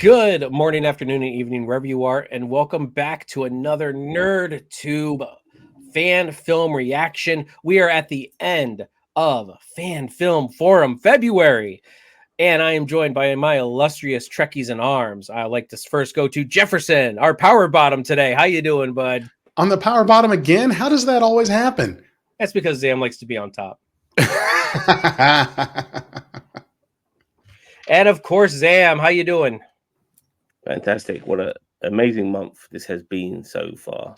Good morning, afternoon, and evening, wherever you are, and welcome back to another Nerd Tube fan film reaction. We are at the end of Fan Film Forum February, and I am joined by my illustrious Trekkies in arms. I like to first go to Jefferson, our power bottom today. How you doing, bud? On the power bottom again? How does that always happen? That's because Zam likes to be on top. And of course, Zam, how you doing? Fantastic. What an amazing month this has been so far.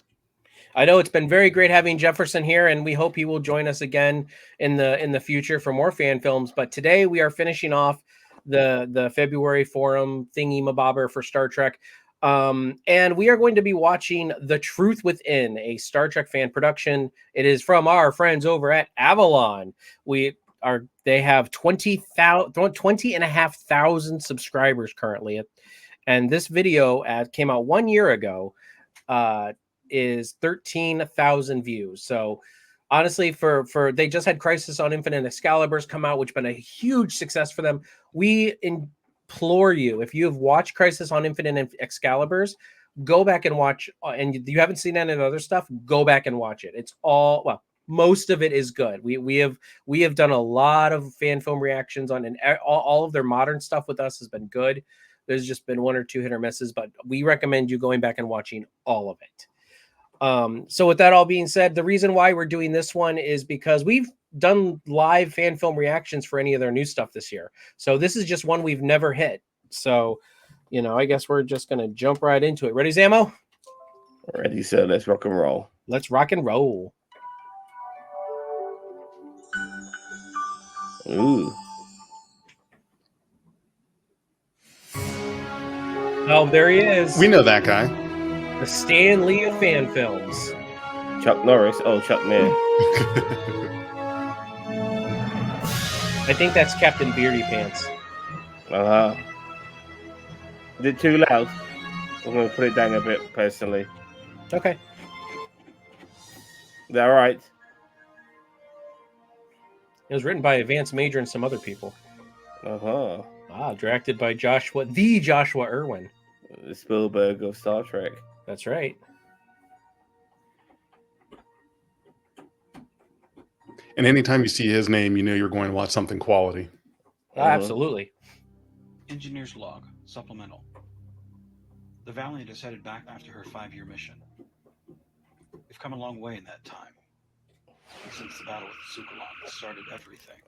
I know it's been very great having Jefferson here, and we hope he will join us again in the future for more fan films. But today we are finishing off the February forum thingy mabobber for Star Trek. And we are going to be watching The Truth Within, a Star Trek fan production. It is from our friends over at Avalon. They have 20,500 subscribers currently. And this video came out 1 year ago. Is 13,000 views. So honestly, for they just had Crisis on Infinite Excaliburs come out, which been a huge success for them. We implore you, if you have watched Crisis on Infinite Excaliburs, go back and watch. And you haven't seen any of the other stuff, go back and watch it. It's all, well, most of it is good. We have done a lot of fan film reactions on, and all of their modern stuff with us has been good. There's just been one or two hit or misses, but we recommend you going back and watching all of it. So with that all being said, the reason why we're doing this one is because we've done live fan film reactions for any of their new stuff this year. So this is just one we've never hit. So, I guess we're just going to jump right into it. Ready, Zamo? Ready, sir. Let's rock and roll. Let's rock and roll. Ooh. Oh, there he is. We know that guy. The Stan Lee of fan films. Chuck Norris. Oh, Chuck Mir. I think that's Captain Beardy Pants. Uh-huh. Is it too loud? I'm going to put it down a bit, personally. Okay. Is that all right? It was written by Vance Major and some other people. Uh-huh. Directed by Joshua Irwin. The Spielberg of Star Trek. That's right. And anytime you see his name, you know you're going to watch something quality. Absolutely. Engineer's log, supplemental. The Valiant is headed back after her 5-year mission. We've come a long way in that time. Since the battle with Sukalon started everything.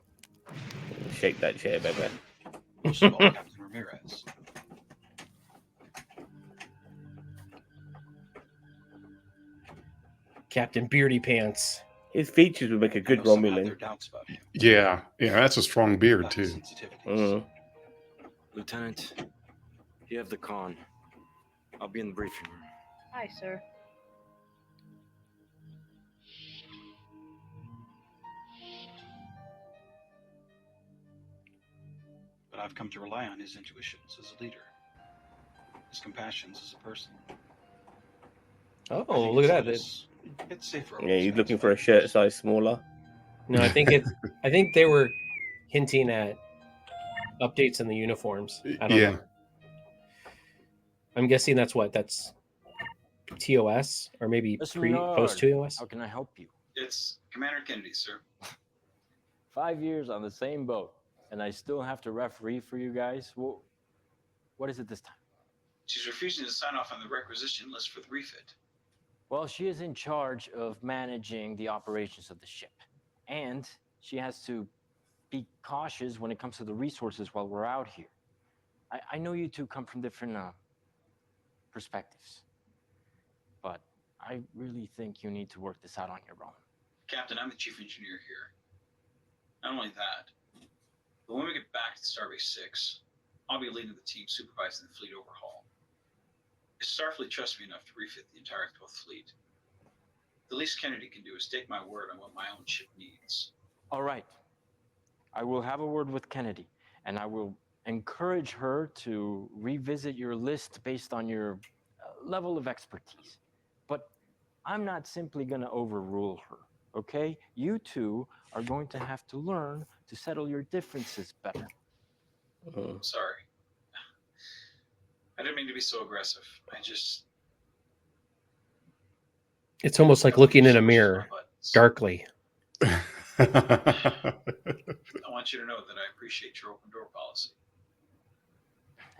Shake that chair, baby. Most of all, Captain Ramirez. Captain Beardy Pants. His features would make a good Romulan. Yeah, that's a strong beard too. Lieutenant, you have the con. I'll be in the briefing room. Hi, sir. But I've come to rely on his intuitions as a leader. His compassions as a person. Oh, look at that. It's safer. Yeah, he's looking for a shirt size smaller. No, I think I think they were hinting at updates in the uniforms. I don't know. I'm guessing that's TOS or maybe post TOS. How can I help you? It's Commander Kennedy, sir. 5 years on the same boat, and I still have to referee for you guys. Well, what is it this time? She's refusing to sign off on the requisition list for the refit. Well, she is in charge of managing the operations of the ship, and she has to be cautious when it comes to the resources while we're out here. I know you two come from different perspectives, but I really think you need to work this out on your own. Captain, I'm the chief engineer here. Not only that, but when we get back to Starbase 6, I'll be leading the team supervising the fleet overhaul. If Starfleet trusts me enough to refit the entire 12th fleet, the least Kennedy can do is take my word on what my own ship needs. All right. I will have a word with Kennedy, and I will encourage her to revisit your list based on your level of expertise. But I'm not simply going to overrule her, okay? You two are going to have to learn to settle your differences better. Sorry. I didn't mean to be so aggressive. It's almost like looking in a mirror darkly. I want you to know that I appreciate your open door policy.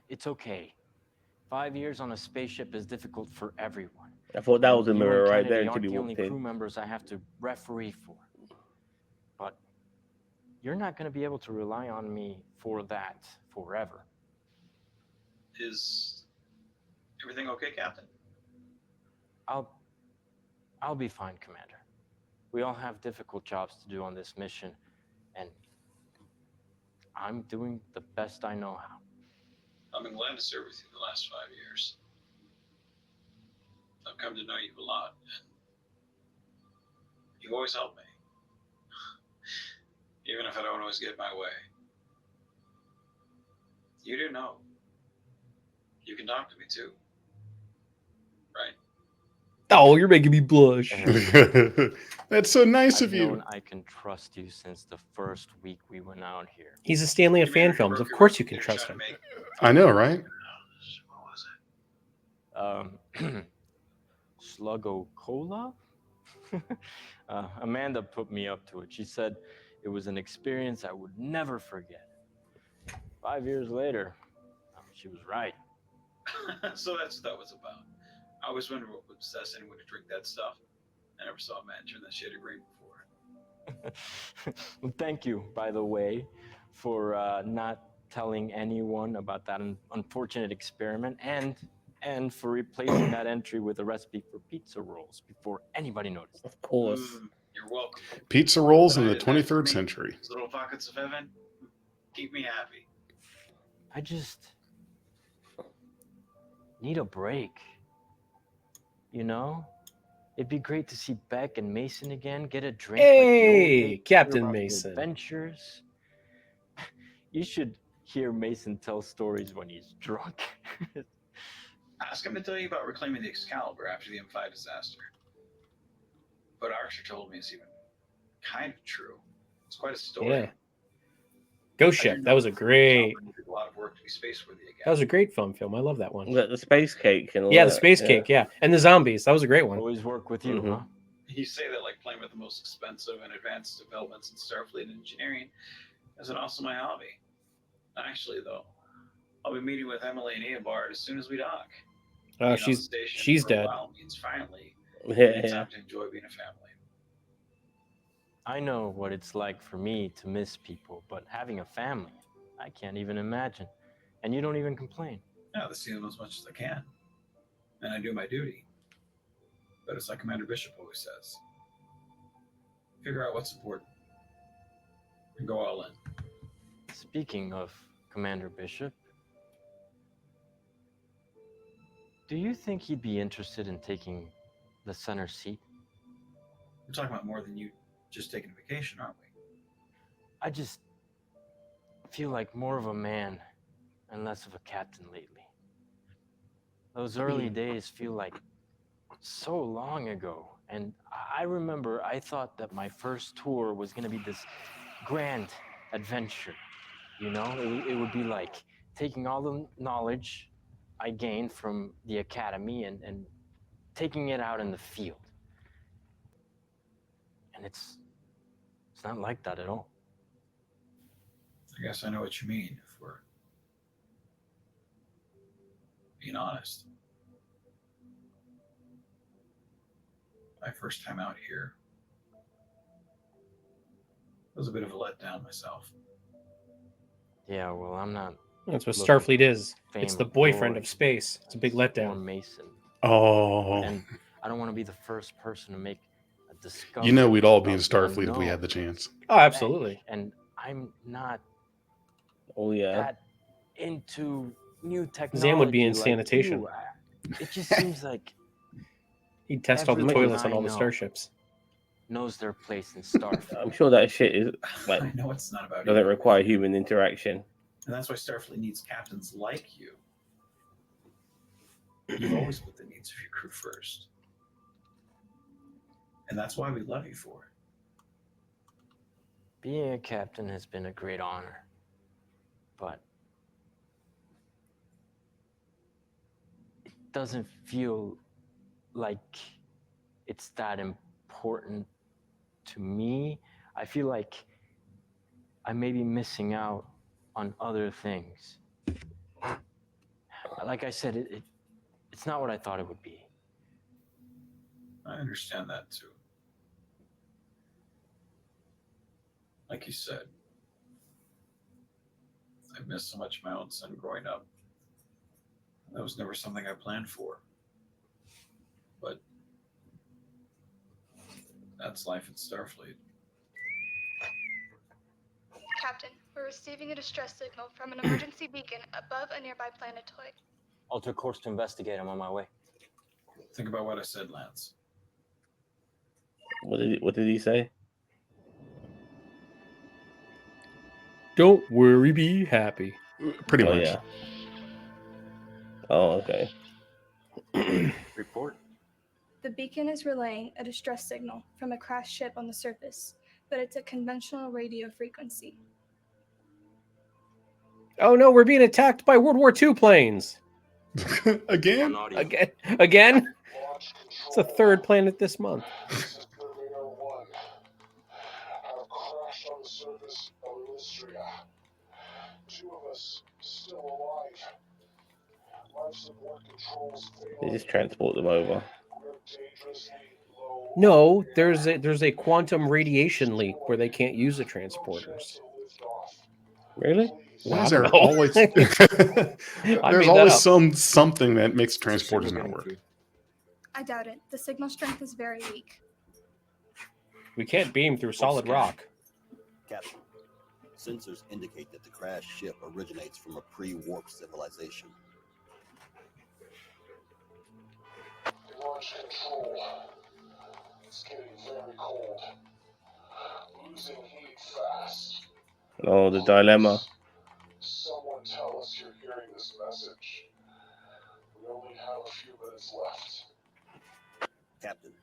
It's okay. 5 years on a spaceship is difficult for everyone. I thought that was a You mirror and right there Kennedy until aren't he the only walked crew in. members I have to referee for. But you're not going to be able to rely on me for that forever. Is everything okay, Captain? I'll be fine, Commander. We all have difficult jobs to do on this mission, and I'm doing the best I know how. I've been glad to serve with you the last 5 years. I've come to know you a lot, and you've always helped me. Even if I don't always get my way. You do know. You can talk to me too. Right? Oh, you're making me blush. That's so nice I've of you. known I can trust you since the first week we went out here. He's a Stanley of You fan made me films. broke Of your course you record can there trust trying him. to make- I know, right? What was it? Sluggo Cola? Amanda put me up to it. She said it was an experience I would never forget. 5 years later, she was right. So that's what that was about. I always wondered what would possess anyone to drink that stuff. I never saw a man turn that shade of green before. Well, thank you, by the way, for not telling anyone about that unfortunate experiment and for replacing that entry with a recipe for pizza rolls before anybody noticed. Of course. You're welcome. Pizza rolls in But I the did that for 23rd me. century. Those little pockets of heaven keep me happy. I just need a break. You know? It'd be great to see Beck and Mason again, get a drink. like the old Hey, days, Captain hear about the Mason. Adventures. You should hear Mason tell stories when he's drunk. Ask him to tell you about reclaiming the Excalibur after the M5 disaster. But Archer told me it's even kind of true. It's quite a story. Yeah. Ghost I Ship. do That know was a the great. Excalibur needed a lot of work to be space-worthy again. That was a great film. I love that one. The space cake and all Yeah, that. the space cake. Yeah, and the zombies. That was a great one. Always work with you, Mhm. huh? You say that like playing with the most expensive and advanced developments in Starfleet engineering isn't also my hobby. Actually, though, I'll be meeting with Emily and Eobard as soon as we dock. Being on the station she's for a dead. while means finally Yeah, getting yeah. time to enjoy being a family. I know what it's like for me to miss people, but having a family, I can't even imagine. And you don't even complain. Yeah, I see them as much as I can, and I do my duty. But it's like Commander Bishop always says: figure out what's important and go all in. Speaking of Commander Bishop, do you think he'd be interested in taking the center seat? We're talking about more than you just taking a vacation, aren't we? I just feel like more of a man and less of a captain lately. Those early days feel like so long ago. And I remember I thought that my first tour was going to be this grand adventure. You know, it would be like taking all the knowledge I gained from the academy and taking it out in the field. And it's not like that at all. I guess I know what you mean, if we're being honest. My first time out here was a bit of a letdown myself. Yeah, well, I'm not That's what looking Starfleet is. fame It's the or boyfriend glory. of space. It's a big Or letdown. Mason. Oh, And I don't want to be the first person to make a discovery. you know we'd all be in about Starfleet the if we had unknown. the chance. Oh, absolutely. And I'm not Oh yeah. that into new technology. Zam would be in like sanitation. you. It just seems like He'd test all the Everyone toilets on I all the know. starships. knows their place in Starfleet. I'm sure that shit is like I know it's not about doesn't you. require human interaction. And that's why Starfleet needs captains like you. You've always put the needs of your crew first. And that's why we love you for it. Being a captain has been a great honor, but doesn't feel like it's that important to me. I feel like I may be missing out on other things. Like I said, it's not what I thought it would be. I understand that too. Like you said, I missed so much of my own son growing up. That was never something I planned for. But that's life at Starfleet. Captain, we're receiving a distress signal from an emergency beacon above a nearby planetoid. Alter course to investigate. I'm on my way. Think about what I said, Lance. What did he say? Don't worry, be happy. Pretty Oh, much. yeah. Oh, okay. Report. The beacon is relaying a distress signal from a crashed ship on the surface, but it's a conventional radio frequency. Oh no, we're being attacked by World War II planes. Again? Again? It's the third planet this month. This is Purveyor 1. Have crashed on the surface of Illustria. 2 of us still alive. Life support controls failed. They just transport them over. We're dangerously low. No, there's a quantum radiation leak where they can't use the transporters. Really? Why is I there don't know. always I there's made that always up. something that makes transporters not work? I doubt it. The signal strength is very weak. We can't beam through solid rock. Captain, sensors indicate that the crashed ship originates from a pre-warp civilization. Launch control. It's getting very cold. Losing heat fast. Oh, the dilemma. Someone tell us you're hearing this message. We only have a few minutes left. Captain,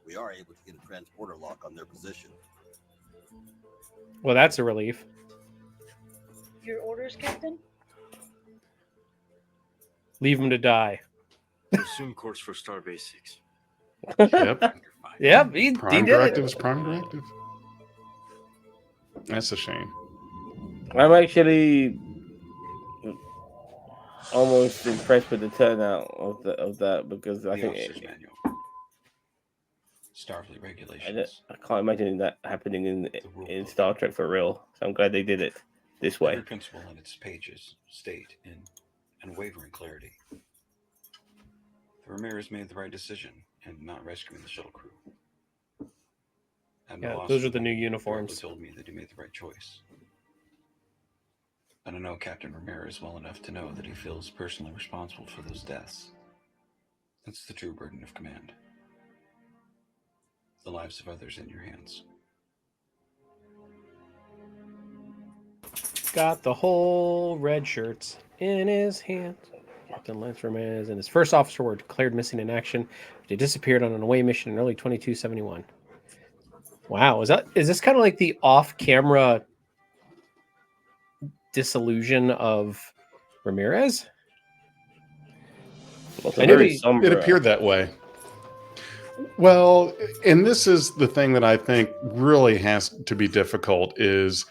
we are able to get a transporter lock on their position. Well, that's a relief. Your orders, Captain? Leave them to die. Resume course for Starbase 6. Yep. Yep, he Prime did directive it. is prime directive. That's a shame. I'm actually almost impressed with the turnout of that because I The think officer's manual. Starfleet regulations. I can't imagine that happening in rule Star Trek for real. So I'm glad they did it this way. Every principle in its pages state in unwavering clarity. The Ramirez made the right decision in not rescuing the shuttle crew. Yeah, those are the new uniforms. Told me that he made the right choice. And I know Captain Ramirez well enough to know that he feels personally responsible for those deaths. That's the true burden of command. The lives of others in your hands. Got the whole red shirts in his hand. Captain Lance Ramirez and his first officer were declared missing in action. They disappeared on an away mission in early 2271. Wow, is this kind of like the off-camera disillusion of Ramirez? I knew it appeared that way. Well, and this is the thing that I think really has to be difficult is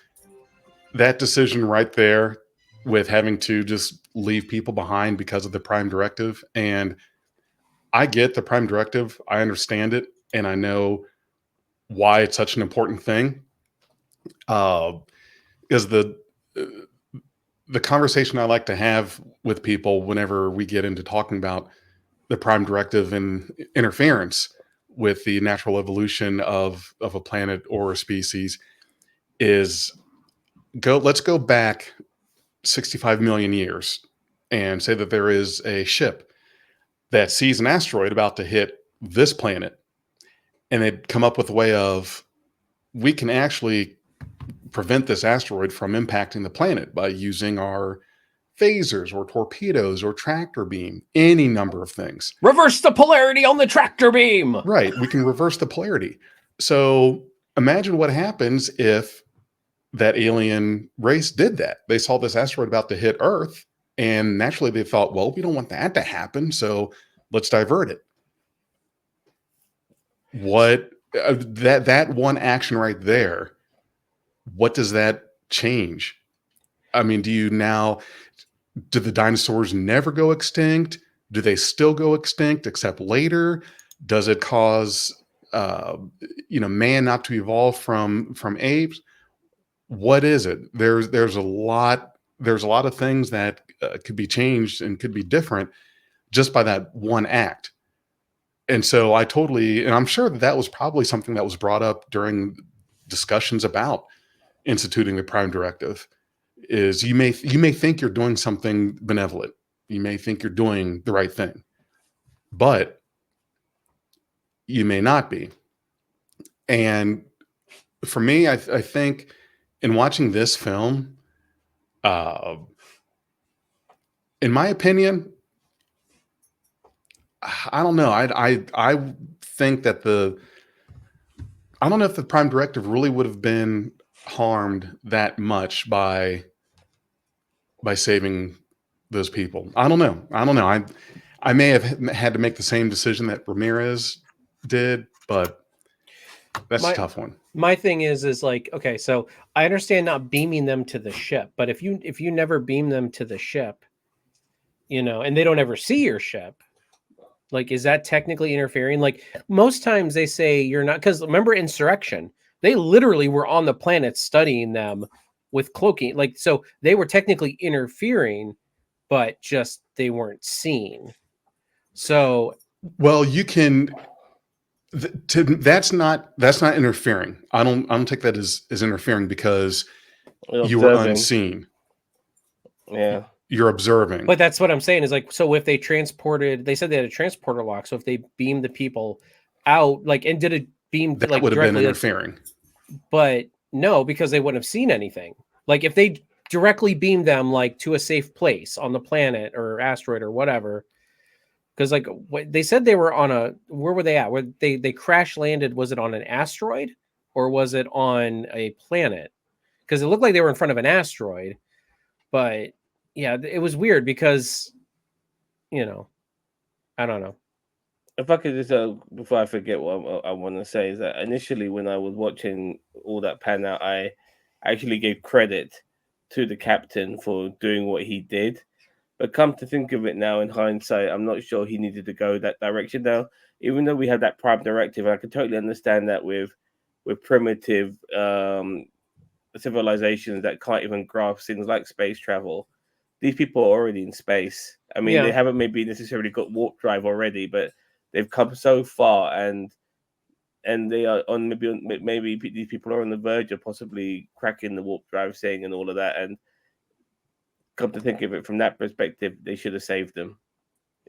that decision right there with having to just leave people behind because of the Prime Directive. And I get the Prime Directive. I understand it. And I know why it's such an important thing. Is the conversation I like to have with people whenever we get into talking about the Prime Directive and interference with the natural evolution of a planet or a species is let's go back 65 million years and say that there is a ship that sees an asteroid about to hit this planet, and they come up with a way of, we can actually prevent this asteroid from impacting the planet by using our phasers or torpedoes or tractor beam, any number of things. Reverse the polarity on the tractor beam. Right. We can reverse the polarity. So imagine what happens if that alien race did that. They saw this asteroid about to hit Earth And naturally they thought, well, we don't want that to happen, so let's divert it. What that one action right there, what does that change? I mean, do the dinosaurs never go extinct? Do they still go extinct except later? Does it cause man not to evolve from apes? What is it? There's a lot of things that could be changed and could be different just by that one act. And so and I'm sure that was probably something that was brought up during discussions about instituting the Prime Directive. Is you may think you're doing something benevolent, you may think you're doing the right thing, but you may not be. And for me, I think in watching this film, in my opinion, I don't know. I think that I don't know if the Prime Directive really would have been harmed that much by saving those people. I don't know. I may have had to make the same decision that Ramirez did, but that's a tough one. My thing is like, okay, so I understand not beaming them to the ship, but if you never beam them to the ship, and they don't ever see your ship, like, is that technically interfering? Like, most times they say you're not, because remember Insurrection, they literally were on the planet studying them with cloaking. Like, so they were technically interfering, but just they weren't seen. So, well, you can. That's not interfering. I don't take that as interfering because you were unseen. Yeah. You're observing. But that's what I'm saying is like, so if they said they had a transporter lock. So if they beamed the people out, like, and did it beam that like would have been directly, interfering. But no, because they wouldn't have seen anything. Like if they directly beamed them like to a safe place on the planet or asteroid or whatever. Because like they said they were on where were they at? Where they crash landed? Was it on an asteroid or was it on a planet? Because it looked like they were in front of an asteroid, but yeah, it was weird because, I don't know. If I could just, before I forget what I want to say, is that initially when I was watching all that pan out, I actually gave credit to the captain for doing what he did. But come to think of it now, in hindsight, I'm not sure he needed to go that direction now. Even though we had that Prime Directive, I can totally understand that with primitive civilizations that can't even grasp things like space travel. These people are already in space. I mean, they haven't maybe necessarily got warp drive already, but they've come so far, and they are maybe these people are on the verge of possibly cracking the warp drive thing and all of that. And come to think of it from that perspective, they should have saved them,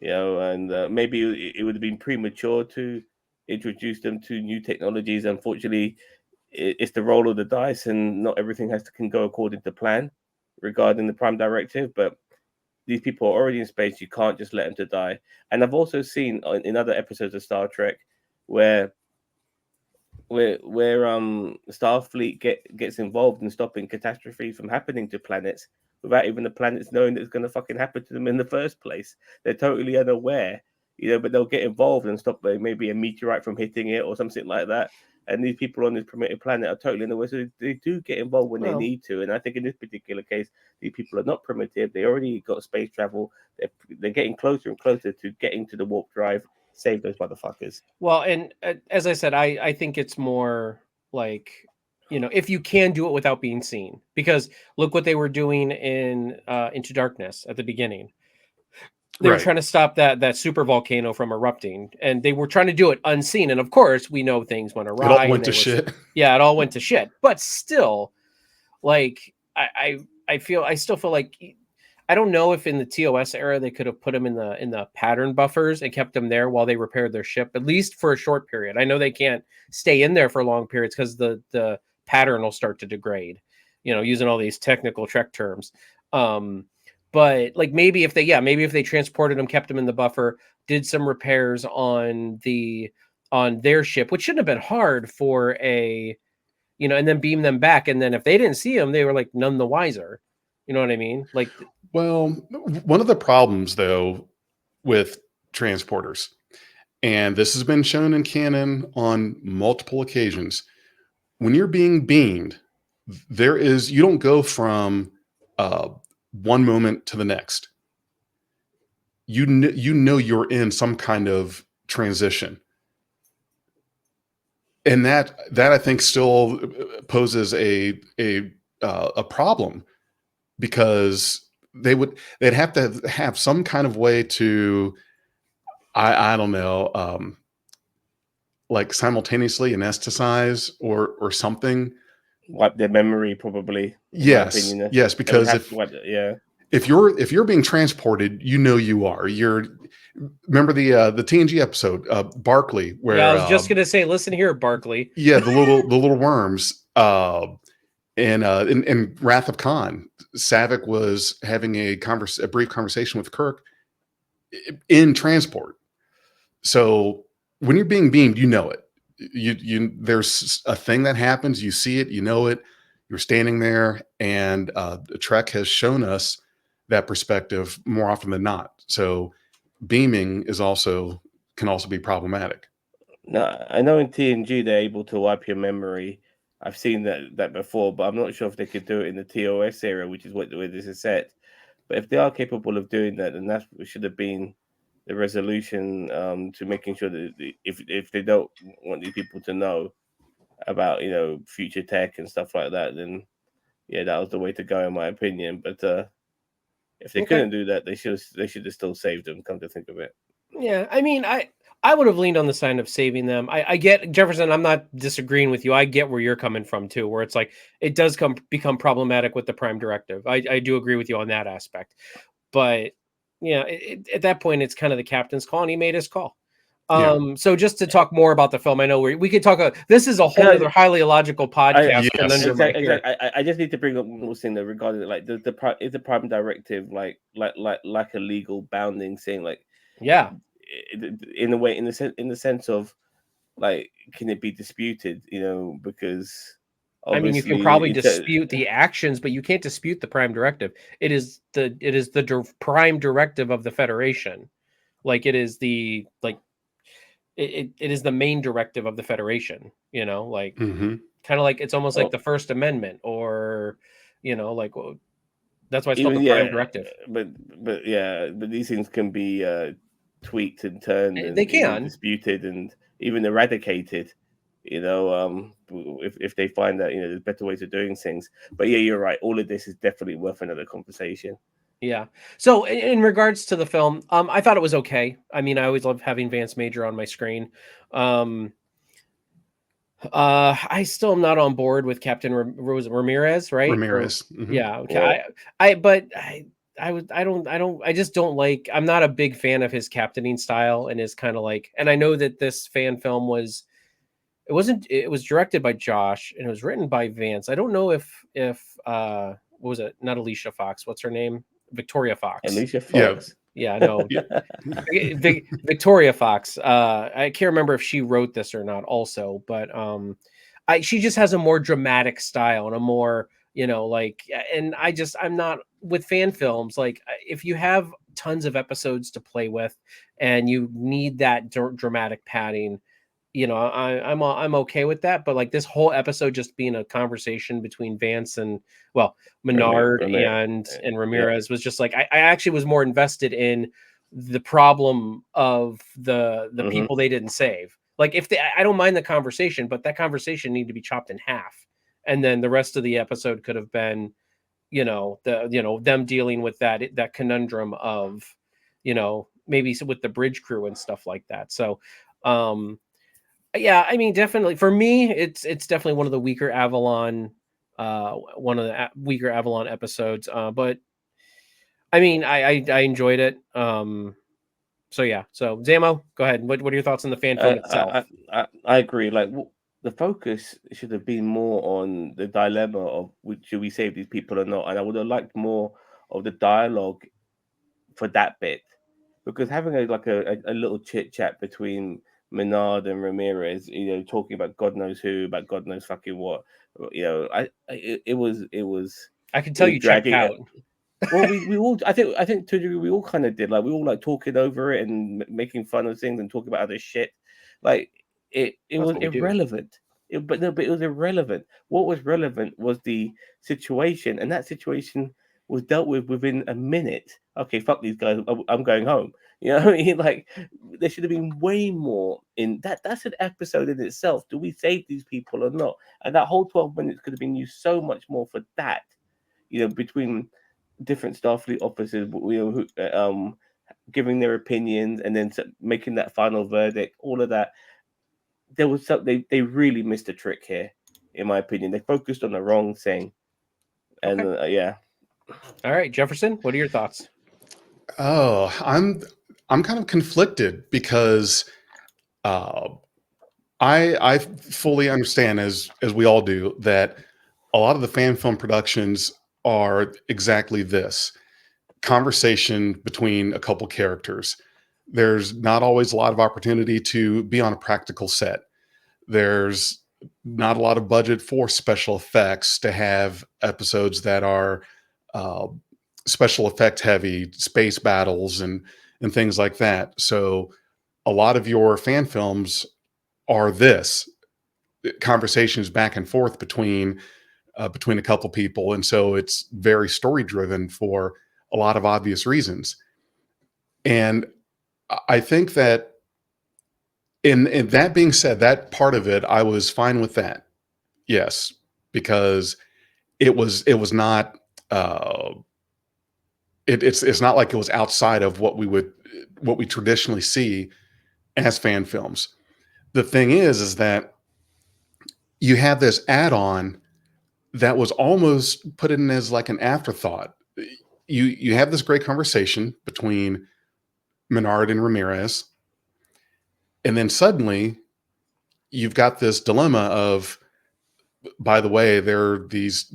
and maybe it would have been premature to introduce them to new technologies. Unfortunately, it's the roll of the dice, and not everything can go according to plan regarding the Prime Directive. But these people are already in space. You can't just let them to die. And I've also seen in other episodes of Star Trek where Starfleet gets involved in stopping catastrophes from happening to planets without even the planets knowing that it's going to fucking happen to them in the first place. They're totally unaware, but they'll get involved and stop maybe a meteorite from hitting it or something like that. And these people on this primitive planet are totally unaware, so they do get involved when they need to. And I think in this particular case, these people are not primitive. They already got space travel. They're getting closer and closer to getting to the warp drive. Save those motherfuckers. Well, and as I said, I think it's more like, if you can do it without being seen, because look what they were doing in Into Darkness at the beginning. They were trying to stop that super volcano from erupting, and they were trying to do it unseen. And of course, we know things went awry. It all went to shit. Yeah, it all went to shit. But still, like I still feel like, I don't know if in the TOS era they could have put them in the pattern buffers and kept them there while they repaired their ship, at least for a short period. I know they can't stay in there for long periods because the pattern will start to degrade, using all these technical Trek terms. But like maybe if they transported them, kept them in the buffer, did some repairs on their ship, which shouldn't have been hard for and then beam them back. And then if they didn't see them, they were like none the wiser. You know what I mean? Like, Well, one of the problems, though, with transporters, and this has been shown in canon on multiple occasions, when you're being beamed, you don't go from one moment to the next. You know you're in some kind of transition, and that I think still poses a problem, because they'd have to have some kind of way to, I don't know, like simultaneously anesthetize or something. Wipe their memory, probably. In my opinion, yes, because if you're being transported, you are. Remember the TNG episode, Barclay, where I was just gonna say, listen here, Barclay. Yeah, the little worms. In Wrath of Khan, Savick was having a brief conversation with Kirk in transport. So when you're being beamed, you know it. There's a thing that happens. You see it. You know it. You're standing there, and Trek has shown us that perspective more often than not. So beaming can also be problematic. No, I know in TNG they're able to wipe your memory. I've seen that before, but I'm not sure if they could do it in the TOS era, which is where this is set. But if they are capable of doing that, then that should have been the resolution to making sure that if they don't want these people to know about future tech and stuff like that, then yeah, that was the way to go in my opinion. But if they couldn't do that, they should have still saved them. Come to think of it. Yeah, I mean, I would have leaned on the side of saving them. I get, Jefferson, I'm not disagreeing with you. I get where you're coming from too, where it's like it does become problematic with the Prime Directive. I do agree with you on that aspect, but yeah, at that point it's kind of the captain's call, and he made his call. So just to talk more about the film, I know we could talk. This is a whole other highly illogical podcast conundrum. I just need to bring up one thing that regarding like is the Prime Directive like a legal bounding thing, like yeah, in a way, in the sense of like, can it be disputed? Because I mean, you can probably dispute the actions, but you can't dispute the Prime Directive. It is the Prime Directive of the Federation. Like it is the it is the main directive of the Federation. Like kind of like it's almost like the First Amendment, or like that's why it's called the Prime Directive. But these things can be tweaked and turned, and they can disputed and even eradicated. If they find that there's better ways of doing things. But yeah, you're right. All of this is definitely worth another conversation. Yeah. So in regards to the film, I thought it was okay. I mean, I always love having Vance Major on my screen. I still am not on board with Captain Ramirez, right? Ramirez. Yeah. Okay. I just don't like, I'm not a big fan of his captaining style, and is kind of like, and I know that this fan film it was directed by Josh and it was written by Vance. I don't know if what was it? Not Alicia Fox. What's her name? Victoria Fox. Alicia Fox. Yeah, no. Victoria Fox. I can't remember if she wrote this or not also, but she just has a more dramatic style and a more, and I'm not with fan films. Like if you have tons of episodes to play with and you need that dramatic padding, I'm okay with that. But like this whole episode just being a conversation between Vance and Menard and Ramirez was just like, I actually was more invested in the problem of the people they didn't save. Like I don't mind the conversation, but that conversation needed to be chopped in half, and then the rest of the episode could have been, them dealing with that conundrum of, maybe with the bridge crew and stuff like that. So, yeah, I mean, definitely for me, it's definitely one of the weaker Avalon, episodes. But I mean, I enjoyed it. So yeah. So Zamo, go ahead. What are your thoughts on the fan film itself? I agree. Like the focus should have been more on the dilemma of should we save these people or not, and I would have liked more of the dialogue for that bit, because having a little chit chat between Menard and Ramirez, talking about God knows who, about God knows fucking what, it was. I can tell you checked out. Well, we all, I think to a degree we all kind of did. Like we all like talking over it and making fun of things and talking about other shit. Like it That's was what we do. irrelevant. But it was irrelevant. What was relevant was the situation, and that situation was dealt with within a minute. Okay, fuck these guys. I'm going home. You know what I mean? Like there should have been way more in that. That's an episode in itself. Do we save these people or not? And that whole 12 minutes could have been used so much more for that. You know, between different Starfleet officers, you know, giving their opinions and then making that final verdict. All of that. There was something they really missed a trick here, in my opinion. They focused on the wrong thing, and yeah. All right, Jefferson, what are your thoughts? Oh, I'm kind of conflicted because I fully understand, as we all do, that a lot of the fan film productions are exactly this: conversation between a couple characters. There's not always a lot of opportunity to be on a practical set. There's not a lot of budget for special effects to have episodes that are special effect heavy, space battles and things like that. So a lot of your fan films are this: conversations back and forth between a couple people, and so it's very story driven for a lot of obvious reasons. And I think that in that being said, that part of it, I was fine with that. Yes, because it was not it's not like it was outside of what we traditionally see as fan films. The thing is that you have this add-on that was almost put in as like an afterthought. You have this great conversation between Menard and Ramirez, and then suddenly you've got this dilemma of, by the way, there are these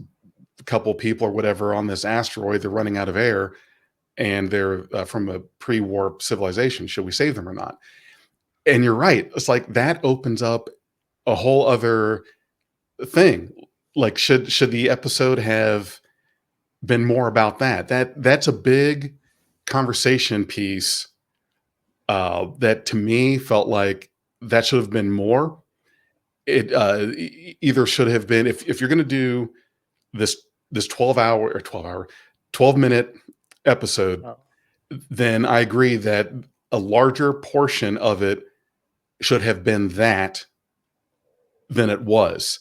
couple people or whatever on this asteroid, they're running out of air, and they're from a pre-warp civilization. Should we save them or not? And you're right. It's like that opens up a whole other thing. Like, should the episode have been more about that? That's a big conversation piece that to me felt like that should have been more. It either should have been, if you're going to do this 12 minute episode, then I agree that a larger portion of it should have been that than it was.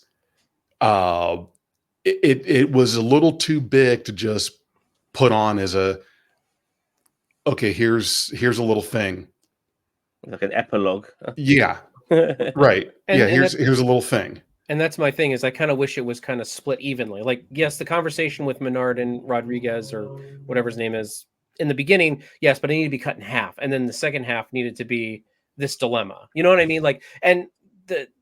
It was a little too big to just put on as a, okay, here's a little thing, like an epilogue. Yeah, right. Here's a little thing. And that's my thing, is I kind of wish it was kind of split evenly. Like, yes, the conversation with Menard and Rodriguez, or whatever his name is, in the beginning, yes, but it needed to be cut in half, and then the second half needed to be this dilemma. You know what I mean? Like, and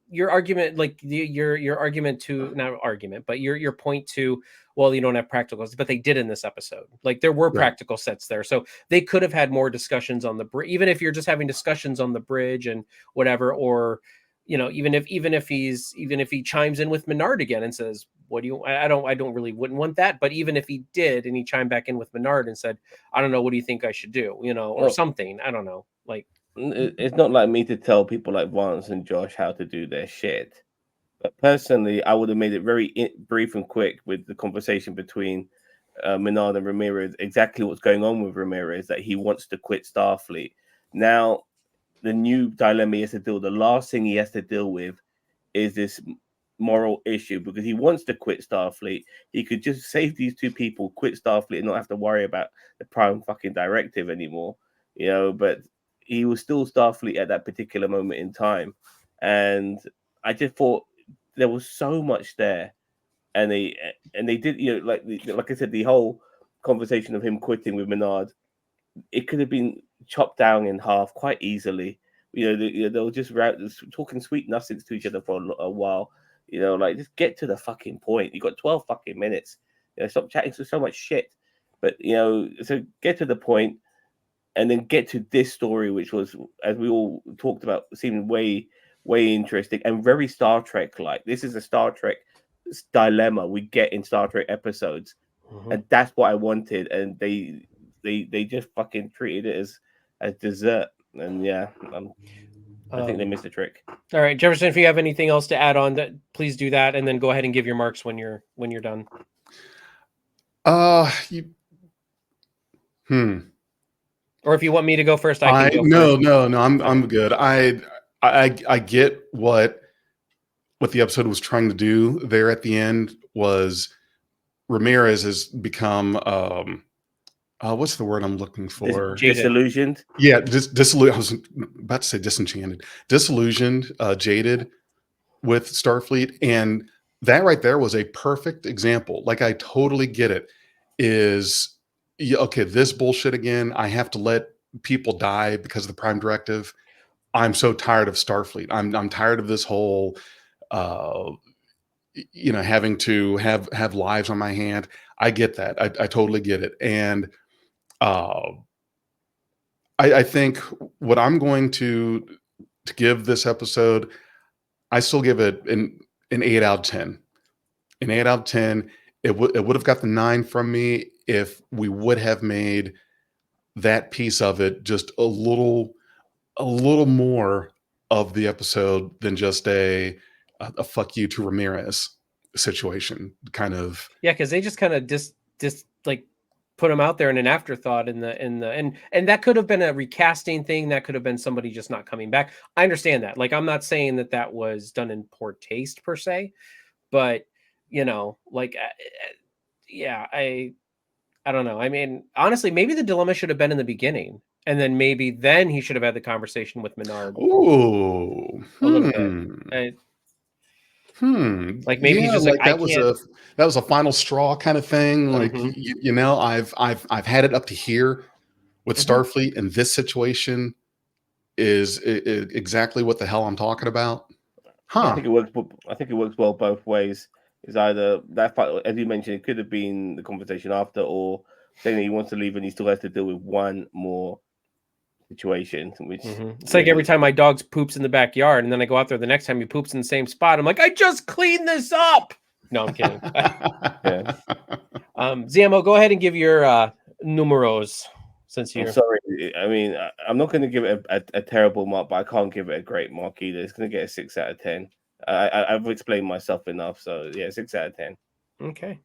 your argument, like your argument to, not argument, but your point to, well, you don't have practicals, but they did in this episode. Like, there were practical sets there, so they could have had more discussions on the bridge, even if you're just having discussions on the bridge and whatever, or, you know, even if he chimes in with Menard again and says, what do you, I don't really wouldn't want that, but even if he did and he chimed back in with Menard and said, I don't know, what do you think I should do, you know, or something, I don't know, like, it's not like me to tell people like Vance and Josh how to do their shit. But personally, I would have made it very brief and quick with the conversation between Menard and Ramirez, exactly what's going on with Ramirez, that he wants to quit Starfleet. Now, the new dilemma he has to deal, the last thing he has to deal with is this moral issue, because he wants to quit Starfleet. He could just save these two people, quit Starfleet, and not have to worry about the prime fucking directive anymore, you know, but he was still Starfleet at that particular moment in time. And I just thought there was so much there. And they did, you know, like I said, the whole conversation of him quitting with Menard, it could have been chopped down in half quite easily. You know, they were just talking sweet nothings to each other for a while. You know, like, just get to the fucking point. You got 12 fucking minutes. You know, stop chatting so much shit. But, you know, so get to the point, and then get to this story, which was, as we all talked about, seemed way interesting and very Star Trek like. This is a Star Trek dilemma we get in Star Trek episodes and that's what I wanted. And they just fucking treated it as dessert. And yeah, I think they missed the trick. All right, Jefferson, if you have anything else to add on, that please do that, and then go ahead and give your marks when you're done. Or if you want me to go first, I can go first. No, I'm good. I get what the episode was trying to do there at the end. Was Ramirez has become what's the word I'm looking for? Disillusioned. Yeah, disillusioned. I was about to say disenchanted. Disillusioned, jaded with Starfleet, and that right there was a perfect example. Like, I totally get it. Is okay, this bullshit again. I have to let people die because of the Prime Directive. I'm so tired of Starfleet. I'm tired of this whole having to have lives on my hand. I get that. I totally get it. And I think what I'm going to give this episode, I still give it an 8 out of 10. An 8 out of 10. It would have got the 9 from me if we would have made that piece of it just a little more of the episode than just a fuck you to Ramirez situation, kind of. Yeah, because they just kind of just like put him out there in an afterthought and that could have been a recasting thing. That could have been somebody just not coming back. I understand that. Like, I'm not saying that was done in poor taste per se, but like, yeah, I don't know. I mean, honestly, maybe the dilemma should have been in the beginning, and then maybe then he should have had the conversation with Menard. Ooh, a little bit. Like, maybe he's just like that was a final straw kind of thing. Like, I've had it up to here with Starfleet, and this situation is exactly what the hell I'm talking about. I think it works well both ways. It's either that fight, as you mentioned, it could have been the conversation after, or saying that he wants to leave and he still has to deal with one more situation. Which it's like every time my dog poops in the backyard, and then I go out there the next time he poops in the same spot, I'm like, I just cleaned this up. No, I'm kidding. Yeah. Zamo, go ahead and give your numeros. Since you're sorry, I mean, I'm not going to give it a terrible mark, but I can't give it a great mark either. It's going to get a 6 out of 10. I've explained myself enough, so yeah, 6 out of 10. Okay.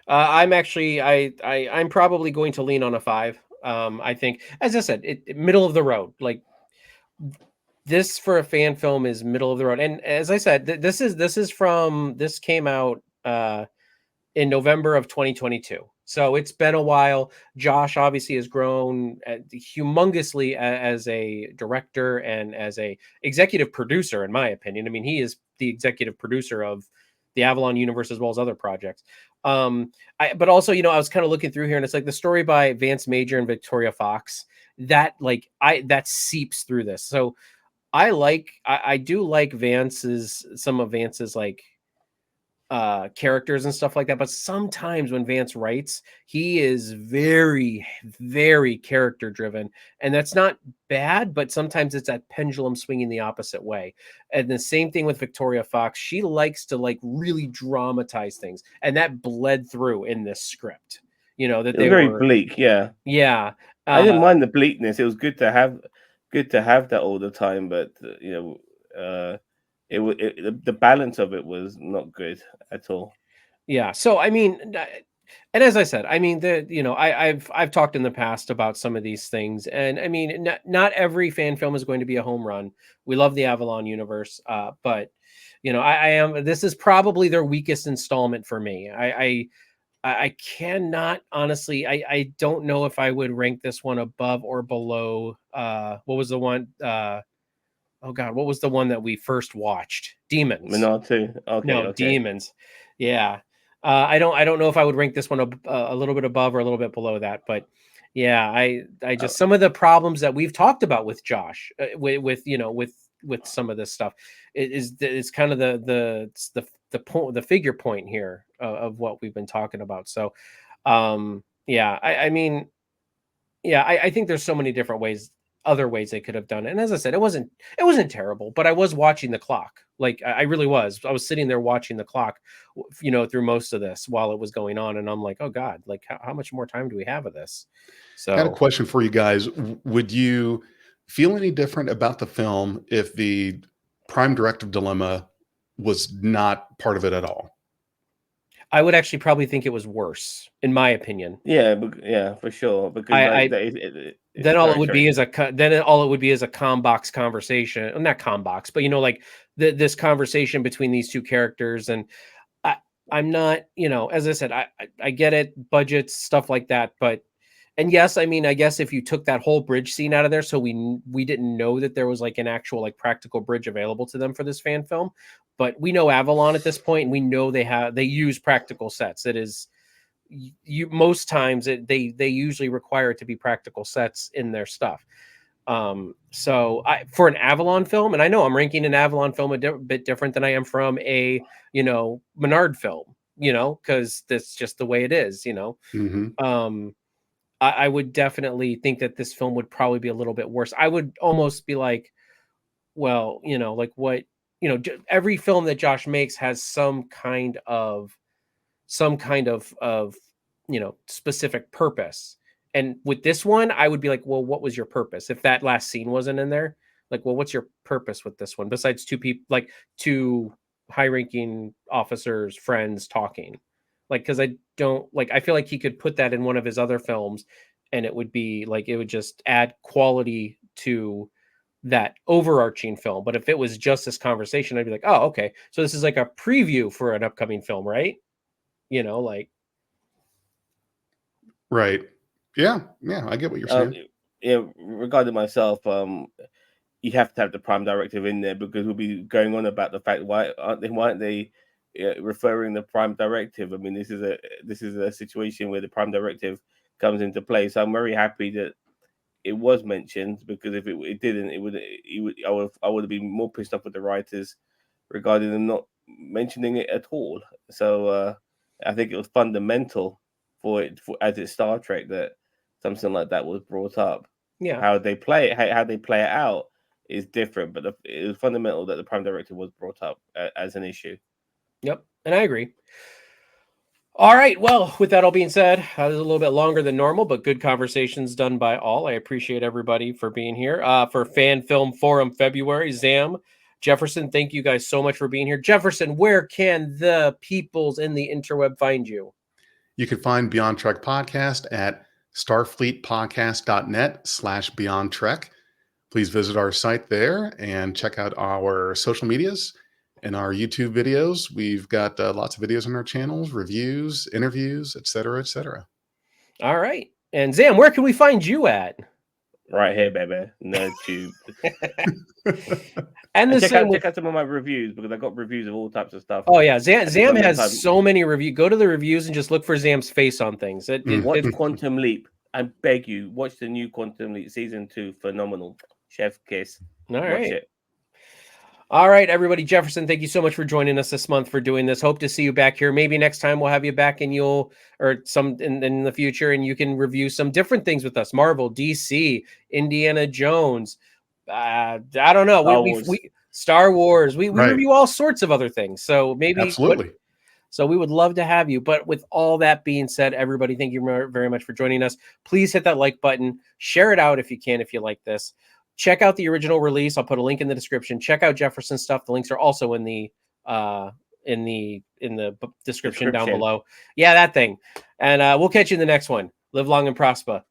I'm actually I'm probably going to lean on a 5. I think, as I said, middle of the road. Like, this for a fan film is middle of the road. And as I said, this came out in November of 2022. So it's been a while. Josh obviously has grown humongously as a director and as a executive producer, in my opinion. I mean, he is the executive producer of the Avalon Universe as well as other projects. But also, I was kind of looking through here, and it's like the story by Vance Major and Victoria Fox that seeps through this. So I do like some of Vance's like characters and stuff like that, but sometimes when Vance writes, he is very, very character driven, and that's not bad, but sometimes it's that pendulum swinging the opposite way. And the same thing with Victoria Fox. She likes to like really dramatize things, and that bled through in this script. That they very were bleak. Yeah. I didn't mind the bleakness. It was good to have that all the time, but the balance of it was not good at all. Yeah. So I mean, and as I said, I mean, I've talked in the past about some of these things, and I mean, not every fan film is going to be a home run. We love the Avalon Universe, but this is probably their weakest installment for me. I cannot honestly. I don't know if I would rank this one above or below. What was the one? Oh God, what was the one that we first watched? Demons. Menard too. Okay. Demons. Yeah. I don't know if I would rank this one a little bit above or a little bit below that, but yeah, I just some of the problems that we've talked about with Josh with some of this stuff is kind of the figure point here of what we've been talking about. So I mean, yeah, I think there's so many different ways other ways they could have done it. And as I said, it wasn't terrible, but I was watching the clock. Like I really was. I was sitting there watching the clock, through most of this while it was going on. And I'm like, oh God, like how much more time do we have of this? So I had a question for you guys. Would you feel any different about the film if the Prime Directive dilemma was not part of it at all? I would actually probably think it was worse, in my opinion. Yeah, for sure. Because then all it would be is a combox conversation. Well, not combox, but like this conversation between these two characters. And I'm not, as I said, I get it, budgets, stuff like that, and yes, I mean, I guess if you took that whole bridge scene out of there, so we didn't know that there was like an actual like practical bridge available to them for this fan film, but we know Avalon at this point, and we know they use practical sets. It is most times they usually require it to be practical sets in their stuff. So for an Avalon film, and I know I'm ranking an Avalon film a bit different than I am from a Menard film, because that's just the way it is. Mm-hmm. I would definitely think that this film would probably be a little bit worse. I would almost be like, well, like what, every film that Josh makes has some kind of specific purpose. And with this one, I would be like, well, what was your purpose? If that last scene wasn't in there, like, well, what's your purpose with this one? Besides two high-ranking officers, friends talking. Like, because I feel like he could put that in one of his other films and it would be like, it would just add quality to that overarching film. But if it was just this conversation, I'd be like, oh, okay. So this is like a preview for an upcoming film, right? Right. Yeah. I get what you're saying. Regarding myself, you have to have the Prime Directive in there, because we'll be going on about the fact why aren't they referring the Prime Directive? I mean, this is a situation where the Prime Directive comes into play. So I'm very happy that it was mentioned, because if it didn't, I would have been more pissed off with the writers regarding them not mentioning it at all. So I think it was fundamental as it's Star Trek that something like that was brought up. Yeah, how they play it out is different, but it was fundamental that the Prime Directive was brought up as an issue. Yep, and I agree. All right, well, with that all being said, it was a little bit longer than normal, but good conversations done by all. I appreciate everybody for being here. For Fan Film Forum February, Zam, Jefferson, thank you guys so much for being here. Jefferson, where can the peoples in the interweb find you? You can find Beyond Trek Podcast at starfleetpodcast.net/Beyond Trek. Please visit our site there and check out our social medias and our YouTube videos. We've got lots of videos on our channels, reviews, interviews, etc., etc. All right. And Zam, where can we find you at? Right here, baby. NerdTube. And check out some of my reviews, because I got reviews of all types of stuff. Oh yeah, Zam has so many reviews. Go to the reviews and just look for Zam's face on things. Watch Quantum Leap. I beg you, watch the new Quantum Leap season 2. Phenomenal. Chef kiss. All right. All right, everybody. Jefferson, thank you so much for joining us this month for doing this. Hope to see you back here. Maybe next time we'll have you back and in the future, and you can review some different things with us. Marvel, DC, Indiana Jones. I don't know. Star Wars. We review all sorts of other things. So maybe absolutely. So we would love to have you. But with all that being said, everybody, thank you very much for joining us. Please hit that like button. Share it out if you can, if you like this. Check out the original release. I'll put a link in the description. Check out Jefferson's stuff. The links are also in the description down below. Yeah, that thing. And we'll catch you in the next one. Live long and prosper.